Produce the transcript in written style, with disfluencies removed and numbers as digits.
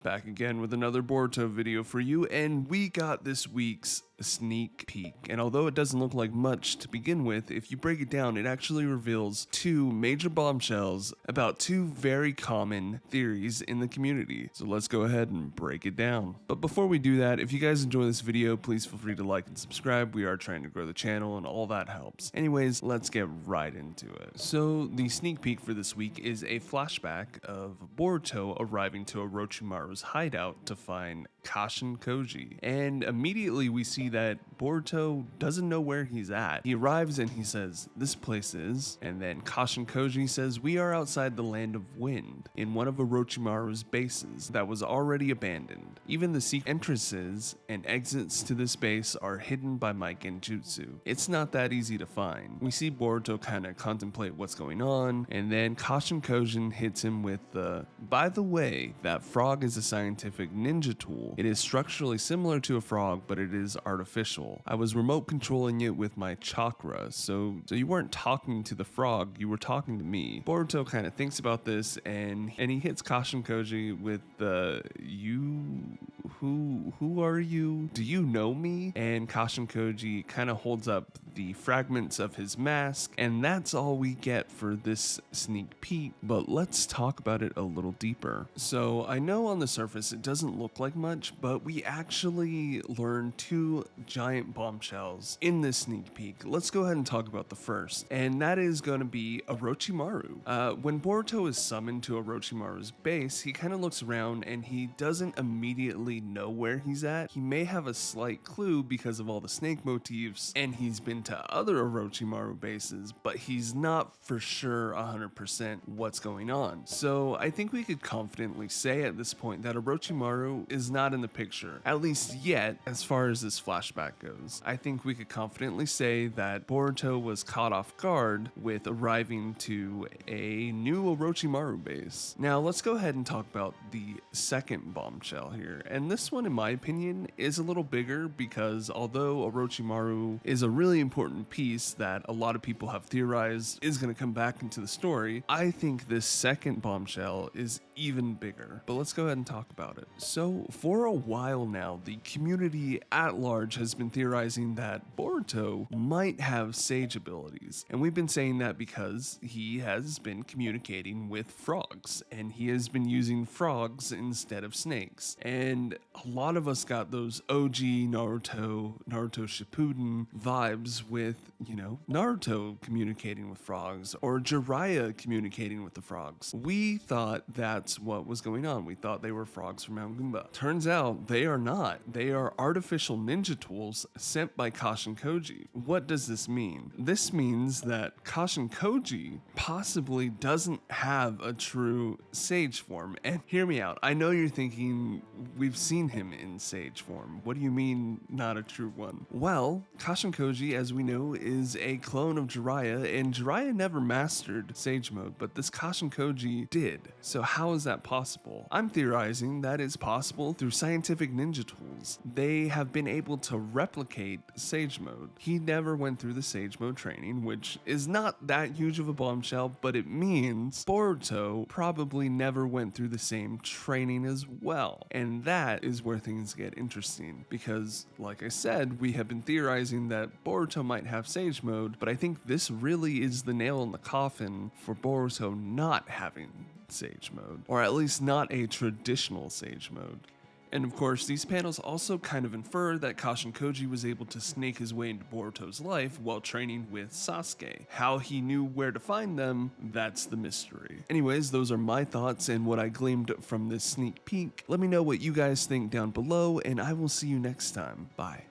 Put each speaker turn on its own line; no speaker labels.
Back again with another Boruto video for you, and we got this week's sneak peek. And although it doesn't look like much to begin with, if you break it down, it actually reveals two major bombshells about two very common theories in the community. So let's go ahead and break it down. But before we do that, if you guys enjoy this video, please feel free to like and subscribe. We are trying to grow the channel and all that helps. Anyways, let's get right into it. So the sneak peek for this week is a flashback of Boruto arriving to Orochimaru's hideout to find Kashin Koji. And immediately we see that Boruto doesn't know where he's at. He arrives and he says, "This place is," and then Kashin Koji says, "We are outside the land of wind in one of Orochimaru's bases that was already abandoned. Even the secret entrances and exits to this base are hidden by my genjutsu. It's not that easy to find." We see Boruto kind of contemplate what's going on, and then Kashin Koji hits him with the, "By the way, that frog is a scientific ninja tool. It is structurally similar to a frog, but it is artificial. I was remote controlling it with my chakra, so you weren't talking to the frog, you were talking to me." Boruto kind of thinks about this, and he hits Kashin Koji with the, who are you? Do you know me?" And Kashin Koji kind of holds up the fragments of his mask, and that's all we get for this sneak peek, but let's talk about it a little deeper. So I know on the surface it doesn't look like much, but we actually learn two giant bombshells in this sneak peek. Let's go ahead and talk about the first, and that is going to be Orochimaru. When Boruto is summoned to Orochimaru's base, he kind of looks around and he doesn't immediately know where he's at. He may have a slight clue because of all the snake motifs, and he's been to other Orochimaru bases, but he's not for sure 100% what's going on. So I think we could confidently say at this point that Orochimaru is not in the picture, at least yet, as far as this flashback goes. I think we could confidently say that Boruto was caught off guard with arriving to a new Orochimaru base. Now let's go ahead and talk about the second bombshell here, and this one in my opinion is a little bigger because although Orochimaru is a really important piece that a lot of people have theorized is going to come back into the story, I think this second bombshell is even bigger. But let's go ahead and talk about it. So for a while now, the community at large has been theorizing that Boruto might have sage abilities, and we've been saying that because he has been communicating with frogs and he has been using frogs instead of snakes, and a lot of us got those OG Naruto Shippuden vibes with, Naruto communicating with frogs or Jiraiya communicating with the frogs. We thought that's what was going on. We thought they were frogs from Mount Goomba. Turns out they are not. They are artificial ninja tools sent by Kashin Koji. What does this mean? This means that Kashin Koji possibly doesn't have a true sage form. And hear me out. I know you're thinking, we've seen him in sage form. What do you mean not a true one? Well, Kashin Koji, as we know, is a clone of Jiraiya, and Jiraiya never mastered sage mode, but this Kashin Koji did. So how is that possible? I'm theorizing that it's possible through scientific ninja tools. They have been able to replicate sage mode. He never went through the sage mode training, which is not that huge of a bombshell, but it means Boruto probably never went through the same training as well. And that is where things get interesting, because like I said, we have been theorizing that Boruto might have sage mode, but I think this really is the nail in the coffin for Boruto not having sage mode, or at least not a traditional sage mode. And of course, these panels also kind of infer that Kashin Koji was able to snake his way into Boruto's life while training with Sasuke. How he knew where to find them, that's the mystery. Anyways, those are my thoughts and what I gleaned from this sneak peek. Let me know what you guys think down below, and I will see you next time. Bye.